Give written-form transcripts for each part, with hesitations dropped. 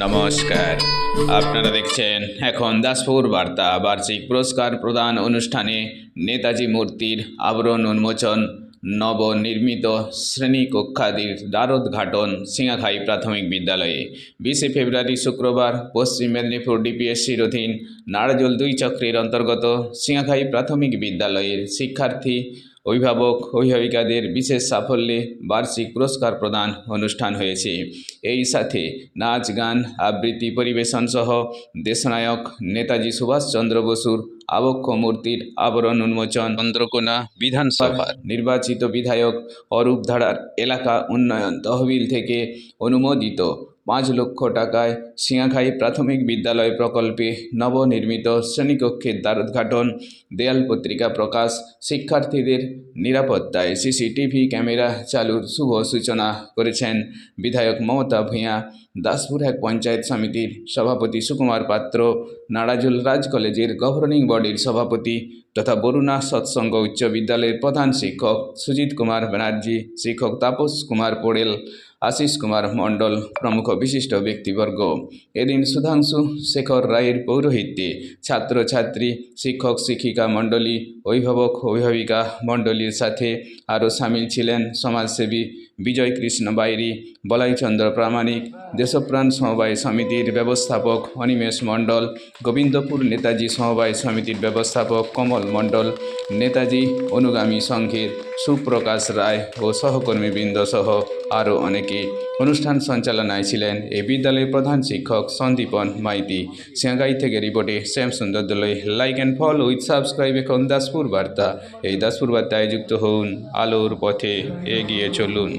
নমস্কার, আপনারা দেখছেন এখন দাসপুর বার্তা। বার্ষিক পুরস্কার প্রদান অনুষ্ঠানে নেতাজি মূর্তির আবরণ উন্মোচন, নবনির্মিত শ্রেণীকক্ষাদির দ্বারোদ্ঘাটন সিঙ্গাখাই প্রাথমিক বিদ্যালয়ে 20 ফেব্রুয়ারি শুক্রবার পশ্চিম মেদিনীপুর ডিপিএসসির অধীন নাড়াজোল 2 চক্রের অন্তর্গত সিঙ্গাখাই প্রাথমিক বিদ্যালয়ের শিক্ষার্থী, অভিভাবক, অভিভাবিকাদের বিশেষ সাফল্যে বার্ষিক পুরস্কার প্রদান অনুষ্ঠান হয়েছে। এই সাথে নাচ, গান, আবৃত্তি পরিবেশন সহ দেশনায়ক নেতাজি সুভাষচন্দ্র বসুর আবক্ষ মূর্তির আবরণ উন্মোচন, চন্দ্রকোনা বিধানসভার নির্বাচিত বিধায়ক অরূপ ধাড়ার এলাকা উন্নয়ন তহবিল থেকে অনুমোদিত 5 লক্ষ টাকায় সিঙ্গাখাই প্রাথমিক বিদ্যালয় প্রকল্পে নবনির্মিত শ্রেণীকক্ষের দ্বারোদ্ঘাটন, দেয়াল পত্রিকা প্রকাশ, শিক্ষার্থীদের নিরাপত্তায় সিসিটিভি ক্যামেরা চালুর শুভ সূচনা করেছেন বিধায়ক মমতা ভূঁইয়া, দাসপুর 1 পঞ্চায়েত সমিতির সভাপতি সুকুমার পাত্র, নাড়াজোল রাজ কলেজের গভর্নিং বডির সভাপতি তথা বরুণা সৎসঙ্গ উচ্চ বিদ্যালয়ের প্রধান শিক্ষক সুজিত কুমার ব্যানার্জি, শিক্ষক তাপস কুমার পোড়েল, আশিস কুমার মণ্ডল প্রমুখ বিশিষ্ট ব্যক্তিবর্গ। এদিন সুধাংশু শেখর রায়ের পৌরোহিত্যে ছাত্রছাত্রী, শিক্ষক শিক্ষিকা মণ্ডলী, অভিভাবক অভিভাবিকা মণ্ডলীর সাথে আরও সামিল ছিলেন সমাজসেবী বিজয় কৃষ্ণ বাইরি, বলাইচন্দ্র প্রামাণিক, দেশপ্রাণ সমবায় সমিতির ব্যবস্থাপক অনিমেষ মণ্ডল, গোবিন্দপুর নেতাজি সমবায় সমিতির ব্যবস্থাপক কমল মণ্ডল, নেতাজি অনুগামী সংঘের সুপ্রকাশ রায় ও সহকর্মীবৃন্দ সহ আরও অনেকে। অনুষ্ঠান সঞ্চালনায় ছিলেন এই বিদ্যালয়ের প্রধান শিক্ষক সন্দীপন মাইতি। সিঙ্গাখাই থেকে রিপোর্টে Shyam Sundar Dolui. Like and follow with subscribe এখন দাসপুর বার্তা। এই দাসপুর বার্তায় যুক্ত হন, আলোর পথে এগিয়ে চলুন।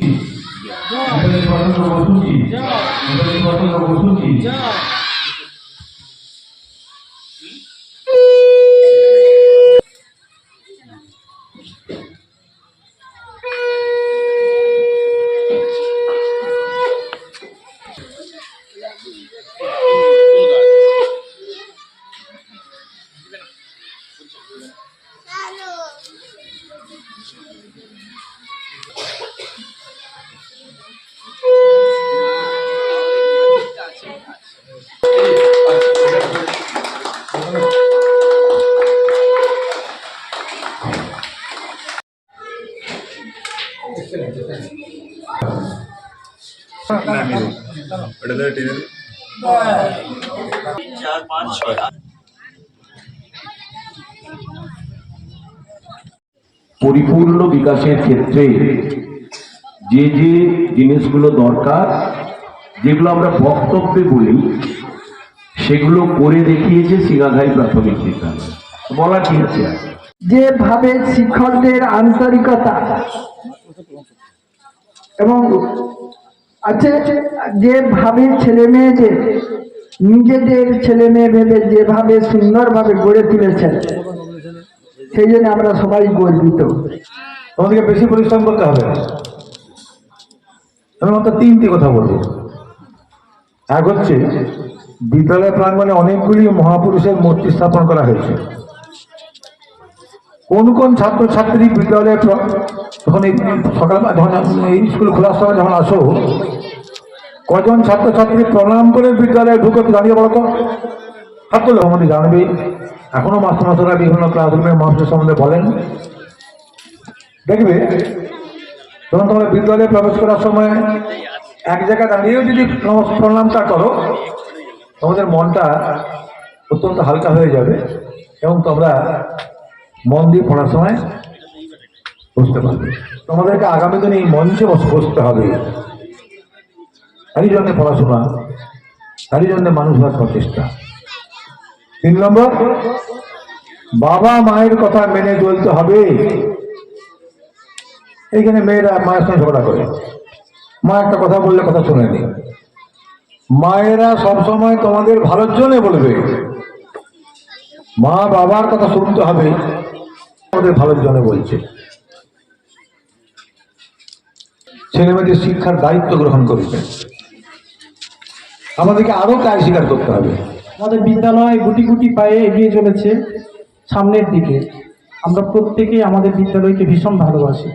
পরিপূর্ণ বিকাশের ক্ষেত্রে যে যে জিনিসগুলো দরকার, যেগুলো আমরা বক্তব্যে বলি, সেগুলো করে দেখিয়েছে সিঙ্গাখাই প্রাথমিক বিদ্যালয়। বলা কি আছে, যেভাবে শিক্ষকদের আন্তরিকতা এবং আছে, যেভাবে ছেলে মেয়েদের নিজেদের ছেলে মেয়ে ভেবে যেভাবে সুন্দরভাবে গড়ে তুলেছেন, সেই জন্য আমরা সবাই গর্বিত। তোমাদেরকে বেশি পরিশ্রম করতে হবে। আমি মাত্র 3টি কথা বলবো। এক হচ্ছে, বিদ্যালয় প্রাঙ্গণে অনেকগুলি মহাপুরুষের মূর্তি স্থাপন করা হয়েছে। কোন কোন ছাত্রছাত্রী বিদ্যালয়ে যখন সকাল যখন স্কুল খোলার সময় যখন আসো, কজন ছাত্রছাত্রী প্রণাম করে বিদ্যালয়ে ঢুকে দাঁড়িয়ে বলো তো? হাত তুলে আমাদের জানবে। এখনো মাস্টারমশাইরা বিভিন্ন ক্লাসরুমে মানুষের সম্বন্ধে বলেন। দেখবে যখন তোমরা বিদ্যালয়ে প্রবেশ করার সময় এক জায়গায় দাঁড়িয়েও যদি প্রণামটা করো, তোমাদের মনটা অত্যন্ত হালকা হয়ে যাবে এবং তোমরা মন দিয়ে পড়ার সময় বুঝতে পারবে। তোমাদেরকে আগামী দিনে এই মঞ্চে বসতে হবে। তারই জন্য পড়াশোনা, তারই জন্য মানুষ হওয়ার প্রচেষ্টা। 3 নম্বর, বাবা মায়ের কথা মেনে চলতে হবে। এইখানে মেয়েরা মায়ের সঙ্গে ঝগড়া করে, মা একটা কথা বললে কথা শুনে নি। মায়েরা সবসময় তোমাদের ভালোর জন্য বলবে, মা বাবার কথা শুনতে হবে, আমাদের ভালোর জন্য বলছে। ছেলে মেয়েদের শিক্ষার দায়িত্ব গ্রহণ করবে, আমাদেরকে আরো দায় স্বীকার করতে হবে। আমাদের বিদ্যালয় গুটি গুটি পায়ে এগিয়ে চলেছে সামনের দিকে। আমরা প্রত্যেকেই আমাদের বিদ্যালয়কে ভীষণ ভালোবাসি।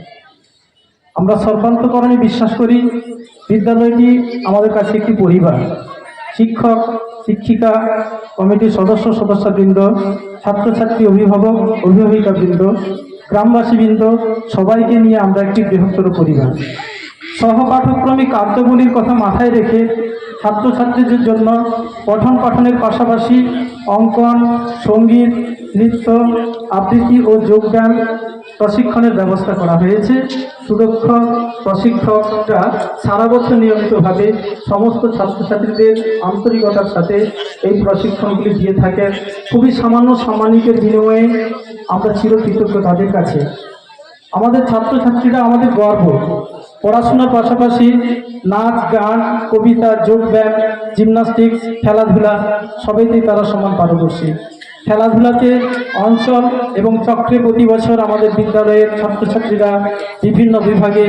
আমরা সর্বান্তকরণে বিশ্বাস করি বিদ্যালয়টি আমাদের কাছে একটি পরিবার। শিক্ষক, শিক্ষিকা, কমিটির সদস্যবৃন্দ, ছাত্রছাত্রী, অভিভাবক, অভিভাবিকাবৃন্দ, গ্রামবাসীবৃন্দ সবাইকে নিয়ে আমরা একটি বৃহত্তর পরিবার। সহপাঠক্রমিক কার্যগুলির কথা মাথায় রেখে ছাত্রছাত্রীদের জন্য পঠন পাঠনের পাশাপাশি অঙ্কন, সঙ্গীত, নৃত্য, আবৃত্তি ও যোগব্যায়াম প্রশিক্ষণের ব্যবস্থা করা হয়েছে। সুদক্ষ প্রশিক্ষকরা সারা বছর নিয়মিতভাবে সমস্ত ছাত্রছাত্রীদের আন্তরিকতার সাথে এই প্রশিক্ষণগুলি দিয়ে থাকেন। খুবই সামান্য সম্মানিকের বিনিময়ে আমরা চিরকৃতজ্ঞ তাদের কাছে। আমাদের ছাত্রছাত্রীরা আমাদের গর্ব। পড়াশোনার পাশাপাশি নাচ, গান, কবিতা, যোগব্যায়াম, জিমনাস্টিক্স, খেলাধুলা সবাইতেই তারা সমান পারদর্শী। খেলাধুলাতে অঞ্চল এবং চক্রে প্রতি বছর আমাদের বিদ্যালয়ের ছাত্রছাত্রীরা বিভিন্ন বিভাগে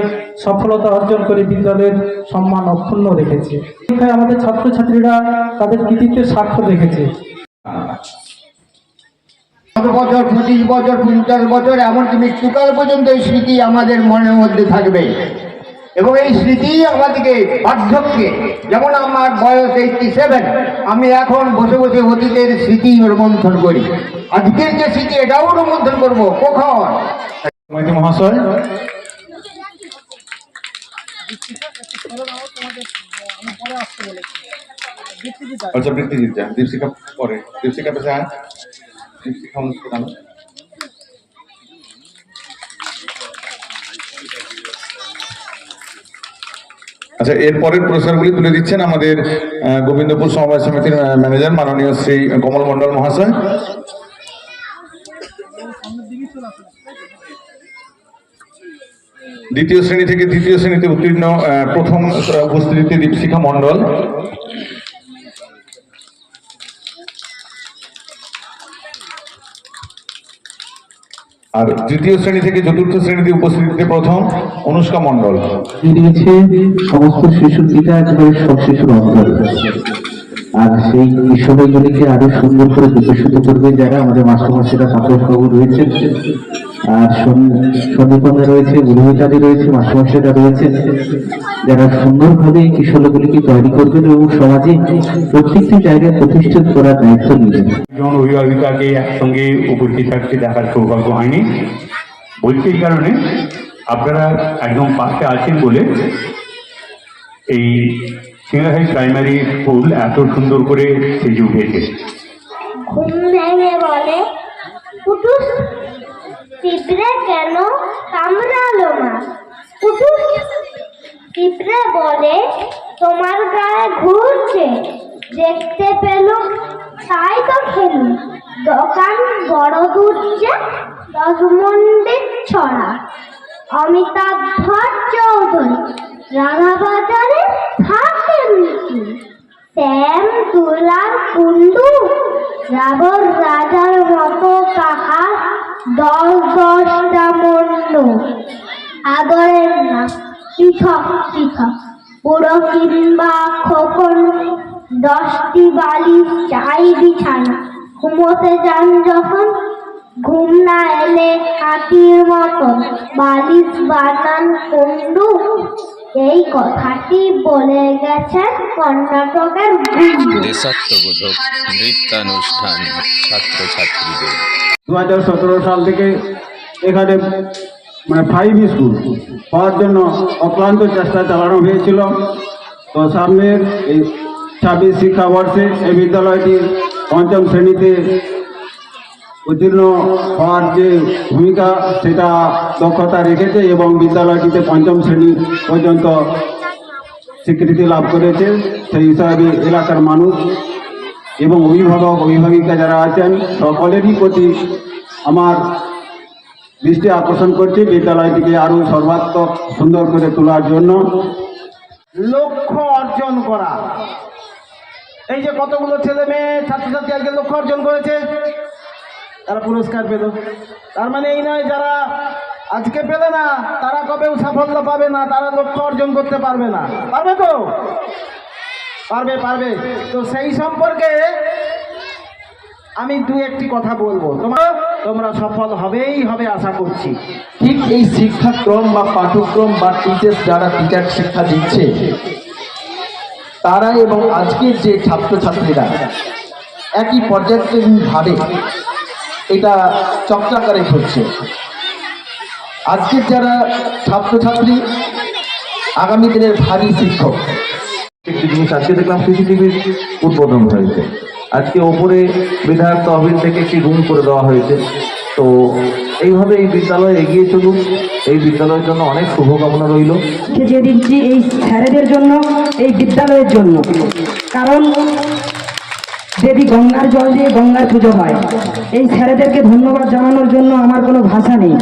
সফলতা অর্জন করে বিদ্যালয়ের সম্মান অক্ষুণ্ণ রেখেছে। শিক্ষায় আমাদের ছাত্রছাত্রীরা তাদের কৃতিত্বের স্বাক্ষর রেখেছে। 10 বছর, 25 বছর, 50 বছর, এমনকি মৃত্যুকাল পর্যন্ত এই স্মৃতি আমাদের মনের মধ্যে থাকবে এবং এই স্মৃতি আমাদেরকে বার্ধক্যে, যেমন আমার বয়স 87, আমি এখন বসে বসে অতীতের স্মৃতি রোমন্থন করি। আজকের যে স্মৃতি এটাও রোমন্থন করবো কখন। মহাশয়, আচ্ছা বৃত্তিজিৎ যান, দীপশিখা পরে, দীপশিখা পেশা, দীপশিখা অনুষ্ঠান। আচ্ছা, এর পরের পুরস্কারগুলি তুলে দিচ্ছেন আমাদের গোবিন্দপুর সমবায় সমিতির ম্যানেজার মাননীয় শ্রী কমল মণ্ডল মহাশয়। দ্বিতীয় শ্রেণী থেকে তৃতীয় শ্রেণীতে উত্তীর্ণ প্রথম উপস্থিতিতে দীপশিখা মণ্ডল। আর তৃতীয় শ্রেণী থেকে চতুর্থ শ্রেণীতে উপস্থিতিতে প্রথম অনুষ্কা মণ্ডল। দিয়েছে সমস্ত শিশুর পিতা একেবারে সব শিশুর অন্তর, আর সেই বিষয়গুলিকে আরো সুন্দর করে বিকশিত করবে যারা আমাদের মাস্টারমশাইরা, ছাত্রবাবু রয়েছেন, আর সন্দীপনা রয়েছে, অভিভাবকরা রয়েছে, মাস্টারমশাইরা রয়েছেন, যারা সুন্দরভাবে এই কিশোরগুলিকে তৈরি করবেন এবং সমাজে প্রত্যেকটি জায়গায় প্রতিষ্ঠিত করার দায়িত্ব নেবেন। জন অভিভাবিকাকে একসঙ্গে উপস্থিত থাকতে দেখার সৌভাগ্য হয়নি, বলছি এই কারণে আপনারা একদম পাশে আছেন বলে এই সিঙ্গাহাই প্রাইমারি স্কুল এত সুন্দর করে সেজে উঠেছে। ঘুম ভেঙে বলে, কুটুস পিঁপড়ে কেন কামড়ালো মা? কুটুস পিঁপড়ে বলে, তোমার গায়ে ঘুরছে, দেখতে পেলুম তাই তো খেলুম। দোকান বড় দূর যে, 10 মন্দির ছড়া। অমিতাভ চৌধুরী রাধাবাজারে থাকেন কি? শ্যাম তুলার কুন্ডু রাবর রাজার মতো কাহার 10-10টা মন্ড। আদরের না পৃথক পৃথক, বুড়ো কিংবা খোকন, 10টি বালিশ চাই বিছানা। ঘুমোতে যান যখন, ঘুম না এলে হাতির মতন বালিশ বানান কুন্ডু। এই কথাটি বলে গেছেন কর্ণাটকের দেশাত্মবোধক নৃত্যানুষ্ঠান ছাত্রছাত্রীদের। 2017 সাল থেকে এখানে 5 স্কুল হওয়ার জন্য অক্লান্ত চেষ্টা চালানো হয়েছিল। তো সামনের এই 26 শিক্ষাবর্ষে এই বিদ্যালয়টি 5ম শ্রেণীতে উত্তীর্ণ হওয়ার যে ভূমিকা সেটা দক্ষতা রেখেছে এবং বিদ্যালয়টিতে 5ম শ্রেণী পর্যন্ত স্বীকৃতি লাভ করেছে। সেই হিসাবে এলাকার মানুষ এবং অভিভাবক অভিভাবিকা যারা আছেন সকলেরই প্রতি আমার দৃষ্টি আকর্ষণ করছে বিদ্যালয়টিকে আরো সর্বাত্মক সুন্দর করে তোলার জন্য। লক্ষ্য অর্জন করা, এই যে কতগুলো ছেলে মেয়ে ছাত্রছাত্রী আজকে লক্ষ্য অর্জন করেছে, তারা পুরস্কার পেল। তার মানে এই নয় যারা আজকে পেলে না তারা কবেও সাফল্য পাবে না, তারা লক্ষ্য অর্জন করতে পারবে না। পারবে তো? পারবে, পারবে। তো সেই সম্পর্কে আমি 2-1টি কথা বলবো। তোমার তোমরা সফল হবেই হবে আশা করছি। ঠিক এই শিক্ষাক্রম বা পাঠ্যক্রম বা টিচার্স যারা টিচার শিক্ষা দিচ্ছে তারা এবং আজকের যে ছাত্রছাত্রীরা একই পর্যায়ক্রমিকভাবে এটা চক্রাকারে ঘটছে। আজকের যারা ছাত্রছাত্রী আগামী দিনের ভাবি শিক্ষক। একটি জিনিস আজকে দেখলাম সিসিটিভির উদ্বোধন হয়েছে, আজকে ওপরে বিধায়ক তহবিল থেকে একটি রুম করে দেওয়া হয়েছে। তো এইভাবে এই বিদ্যালয় এগিয়ে চলুন, এই বিদ্যালয়ের জন্য অনেক শুভকামনা রইল। যে দিচ্ছি এই স্যারেদের জন্য, এই বিদ্যালয়ের জন্য, কারণ দেবী গঙ্গার জল দিয়ে গঙ্গায় পুজো হয়। এই স্যারেদেরকে ধন্যবাদ জানানোর জন্য আমার কোনো ভাষা নেই,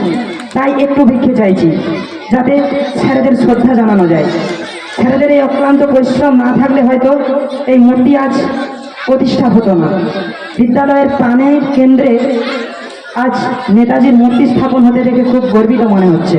তাই একটু ভিক্ষে চাইছি যাতে স্যারেদের শ্রদ্ধা জানানো যায়। স্যারেদের এই অক্লান্ত পরিশ্রম না থাকলে হয়তো এই মূর্তি আজ প্রতিষ্ঠা হতো না। বিদ্যালয়ের প্রাণের কেন্দ্রে আজ নেতাজির মূর্তি স্থাপন হতে দেখে খুব গর্বিত মনে হচ্ছে।